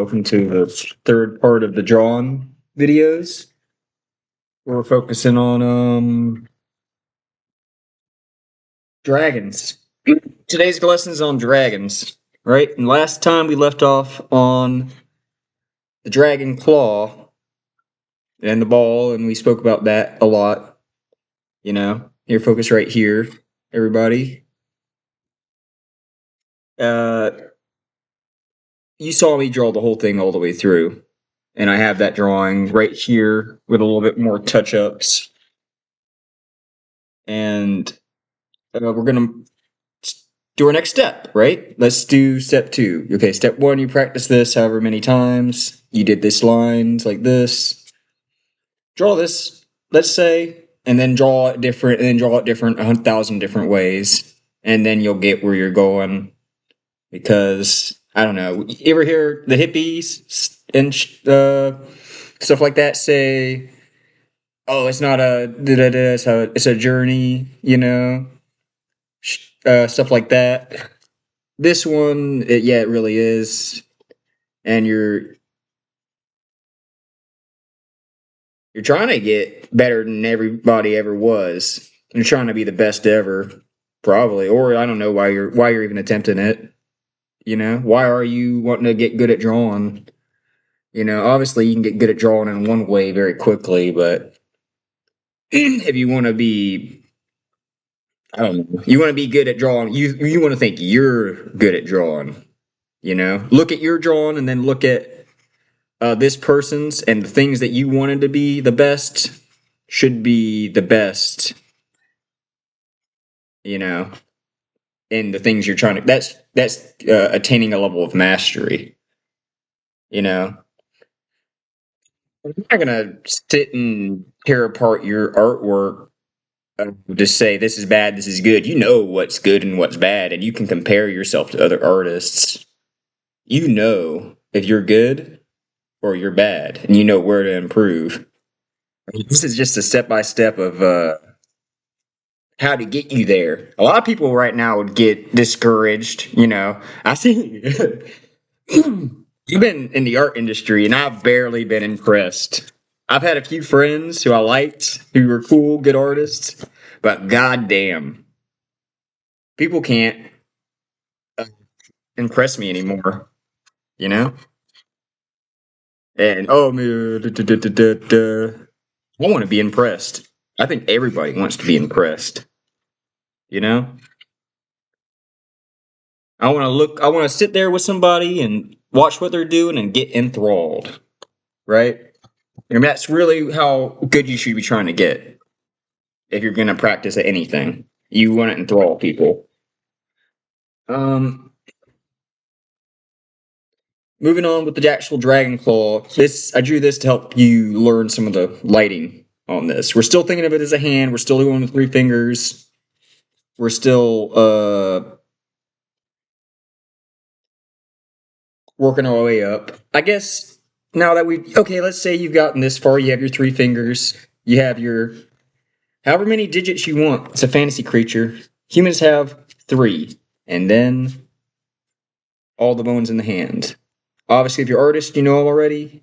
Welcome to the third part of the drawn videos. We're focusing on dragons. Today's lesson is on dragons, right? And last time we left off on the dragon claw and the ball, and we spoke about that a lot. You know, your focus right here, everybody. Uh, you saw me draw the whole thing all the way through, and I have that drawing right here with a little bit more touch-ups. And we're gonna do our next step, right? Let's do step 2. Okay, step 1, you practice this however many times. You did this lines like this. Draw this, let's say, and then draw it different, and then draw it different 1,000 different ways, and then you'll get where you're going. Because I don't know, you ever hear the hippies and stuff like that say, "Oh, it's not a da-da-da, it's a journey," you know, stuff like that. This one, it really is, and you're trying to get better than everybody ever was. You're trying to be the best ever, probably, or I don't know why you're even attempting it. You know, why are you wanting to get good at drawing? You know, obviously you can get good at drawing in one way very quickly, but if you want to be, I don't know, you want to be good at drawing. You want to think you're good at drawing. You know, look at your drawing and then look at this person's, and the things that you wanted to be the best should be the best, you know, in the things you're trying to. That's attaining a level of mastery. You know, I'm not gonna sit and tear apart your artwork. Just say this is bad, this is good. You know what's good and what's bad, and you can compare yourself to other artists. You know if you're good or you're bad, and you know where to improve. This is just a step by step of how to get you there. A lot of people right now would get discouraged. You know, I see you've been in the art industry, and I've barely been impressed. I've had a few friends who I liked, who were cool, good artists, but goddamn, people can't uh, impress me anymore. You know, and oh, I want to be impressed. I think everybody wants to be impressed. You know, I want to sit there with somebody and watch what they're doing and get enthralled, right? And that's really how good you should be trying to get if you're going to practice at anything. You want to enthrall people. Um, Moving on with the actual dragon claw. I drew this to help you learn some of the lighting on this. We're still thinking of it as a hand. We're still doing the 3 fingers. We're still working our way up. I guess now that let's say you've gotten this far, you have your 3 fingers, you have your however many digits you want. It's a fantasy creature. Humans have 3, and then all the bones in the hand. Obviously, if you're an artist, you know already.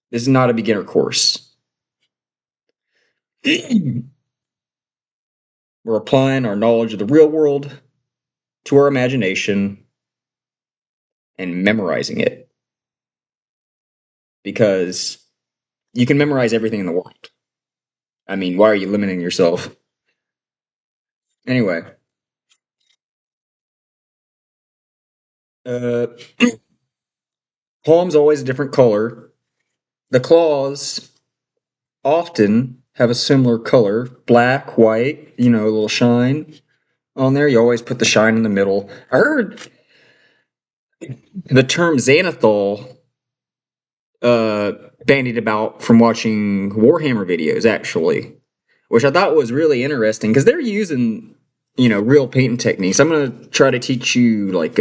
This is not a beginner course. We're applying our knowledge of the real world to our imagination and memorizing it. Because you can memorize everything in the world. I mean, why are you limiting yourself? Anyway, uh, palm's always a different color. The claws often have a similar color, black, white, you know, a little shine on there. You always put the shine in the middle. I heard the term Xanathol uh, bandied about from watching Warhammer videos, actually, which I thought was really interesting because they're using, you know, real painting techniques. I'm going to try to teach you like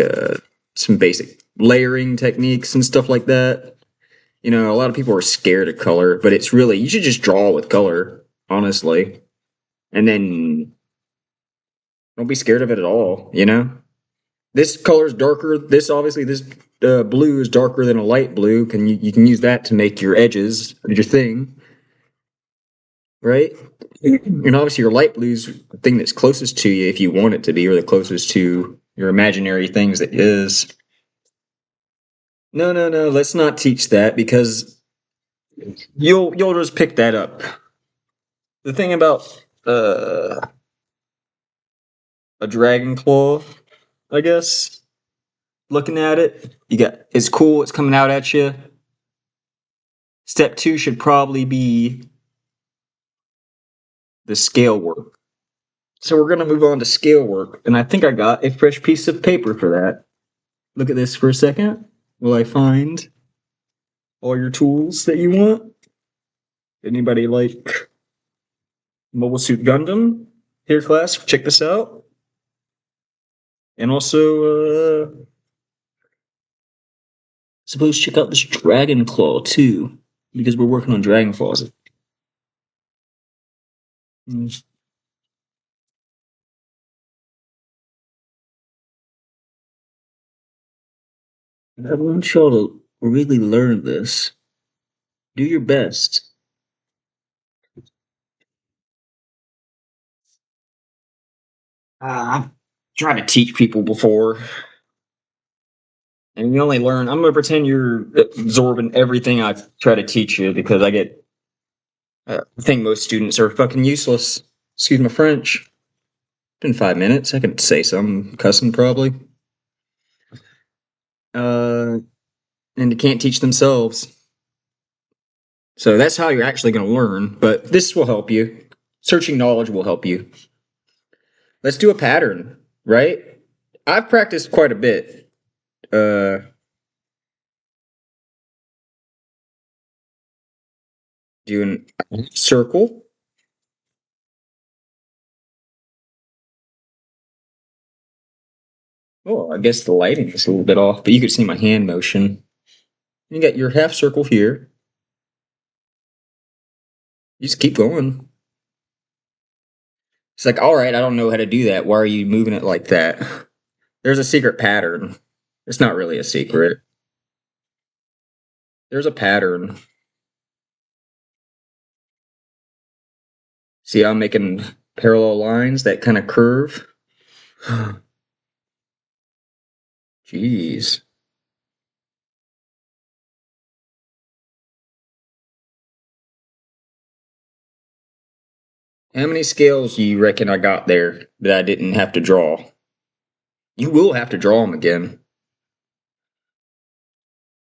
some basic layering techniques and stuff like that. You know, a lot of people are scared of color, but it's really, you should just draw with color, honestly. And then don't be scared of it at all, you know? This color is darker. This obviously this blue is darker than a light blue. Can you can use that to make your edges of your thing, right? And obviously your light blue's the thing that's closest to you if you want it to be, or the closest to your imaginary things that is. No, no, no. Let's not teach that because you'll just pick that up. The thing about a dragon claw, I guess, looking at it, you got it's cool. It's coming out at you. Step two should probably be the scale work. So we're gonna move on to scale work, and I think I got a fresh piece of paper for that. Look at this for a second. Will I find all your tools that you want? Anybody like Mobile Suit Gundam? Here, class, check this out. And also, suppose check out this Dragon Claw too, because we're working on Dragon Claws. Mm. I want y'all to really learn this. Do your best. I've tried to teach people before, and you only learn. I'm gonna pretend you're absorbing everything I try to teach you because I get. I think most students are fucking useless. Excuse my French. Been 5 minutes. I could say some cussing probably. Uh, and they can't teach themselves. So that's how you're actually going to learn. But this will help you. Searching knowledge will help you. Let's do a pattern, right? I've practiced quite a bit. Doing a circle. Oh, I guess the lighting is a little bit off, but you could see my hand motion. You got your half circle here. You just keep going. It's like, all right, I don't know how to do that. Why are you moving it like that? There's a secret pattern. It's not really a secret. There's a pattern. See how I'm making parallel lines that kind of curve? Jeez. How many scales do you reckon I got there that I didn't have to draw? You will have to draw them again.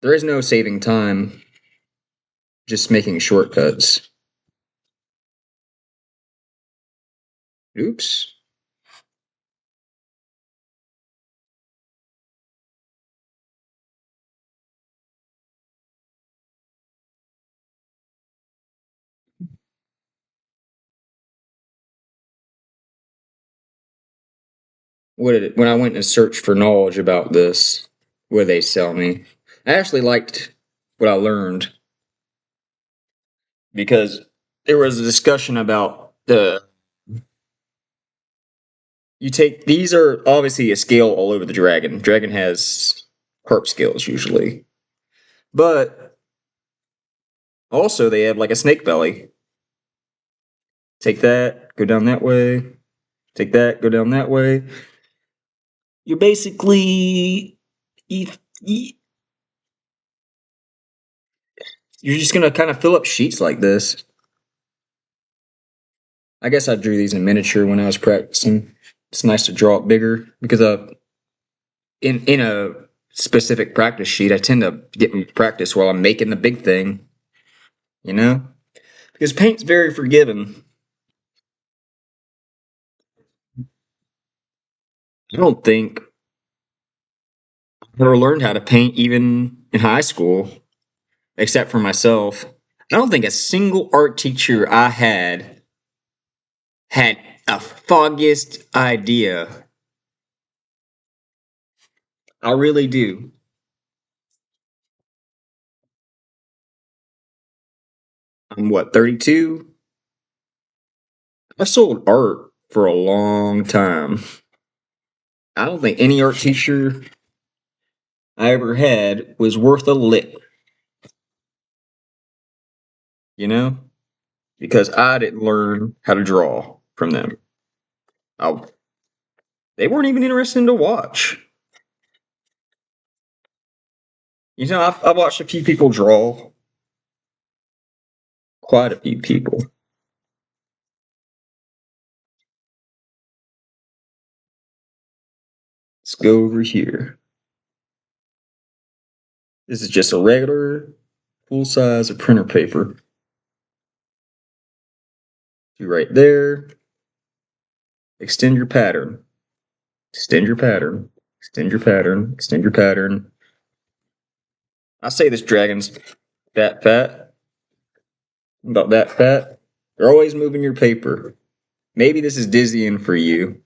There is no saving time, just making shortcuts. Oops. What did it, when I went to search for knowledge about this, what did they sell me? I actually liked what I learned because there was a discussion about the you take these are obviously a scale all over the dragon. Dragon has harp scales usually, but also they have like a snake belly. Take that, go down that way. Take that, go down that way. You're basically you, you're just gonna kind of fill up sheets like this. I guess I drew these in miniature when I was practicing. It's nice to draw it bigger because in a specific practice sheet, I tend to get practice while I'm making the big thing. You know, because paint's very forgiving. I don't think I ever learned how to paint even in high school, except for myself. I don't think a single art teacher I had a foggiest idea. I really do. I'm what, 32? I sold art for a long time. I don't think any art teacher I ever had was worth a lick, you know? Because I didn't learn how to draw from them. I, they weren't even interested to watch. You know, I've watched a few people draw, quite a few people. Let's go over here. This is just a regular full size of printer paper. Do right there. Extend your pattern. Extend your pattern. Extend your pattern. Extend your pattern. I say this dragon's that fat. About that fat. You're always moving your paper. Maybe this is dizzying for you.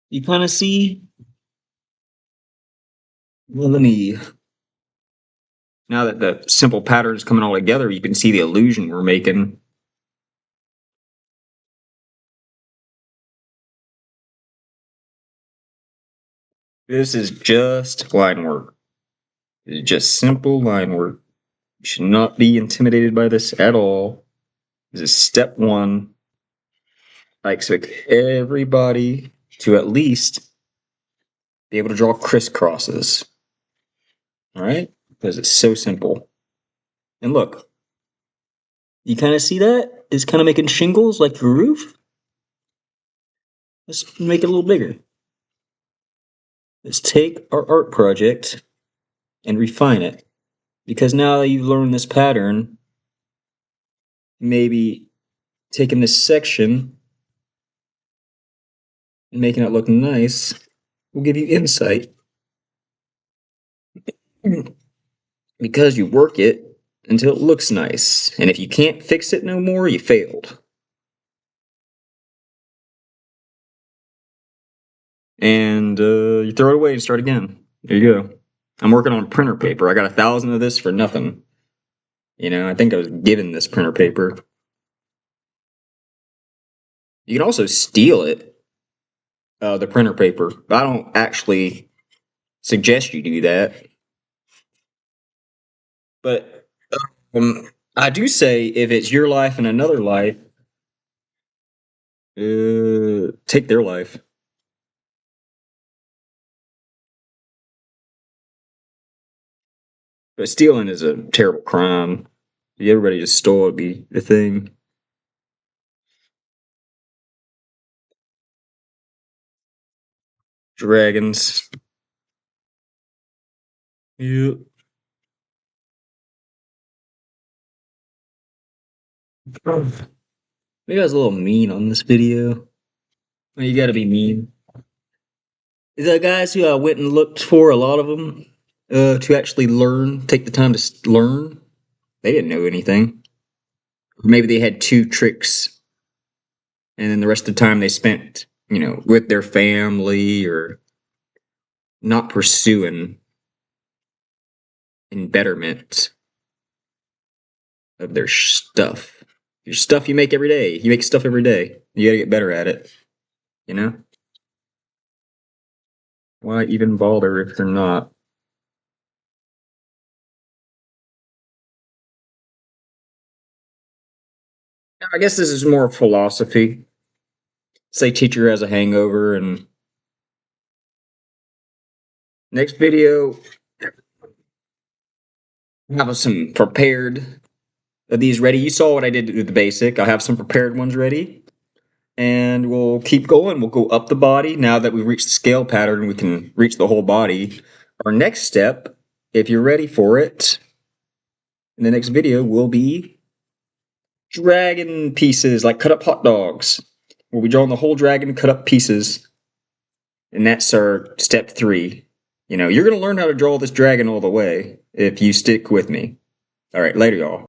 You kind of see. Well, let me. Now that the simple pattern is coming all together, you can see the illusion we're making. This is just line work. It's just simple line work. You should not be intimidated by this at all. This is step one. I expect everybody to at least be able to draw crisscrosses. All right? Because it's so simple. And look, you kind of see that? It's kind of making shingles like the roof. Let's make it a little bigger. Let's take our art project and refine it. Because now that you've learned this pattern, maybe taking this section and making it look nice will give you insight. Because you work it until it looks nice. And if you can't fix it no more, you failed. And you throw it away and start again. There you go. I'm working on printer paper. I got 1,000 of this for nothing. You know, I think I was given this printer paper. You can also steal it, the printer paper. I don't actually suggest you do that. But I do say if it's your life and another life, take their life. But stealing is a terrible crime. If everybody just stole, it'd be the thing. Dragons. Yeah. Maybe I was a little mean on this video. Well, you gotta be mean. The guys who I went and looked for, a lot of them, to actually learn, take the time to learn, they didn't know anything. Maybe they had two tricks, and then the rest of the time they spent, you know, with their family or not pursuing in betterment of their stuff. Your stuff you make every day. You make stuff every day. You gotta get better at it. You know? Why even bother if they're not? I guess this is more philosophy. Say teacher has a hangover, and next video I have some prepared of these ready. You saw what I did with the basic. I have some prepared ones ready. And we'll keep going. We'll go up the body. Now that we've reached the scale pattern, we can reach the whole body. Our next step, if you're ready for it, in the next video will be dragon pieces, like cut up hot dogs. We'll be drawing the whole dragon, cut up pieces. And that's our step 3. You know, you're going to learn how to draw this dragon all the way if you stick with me. All right, later, y'all.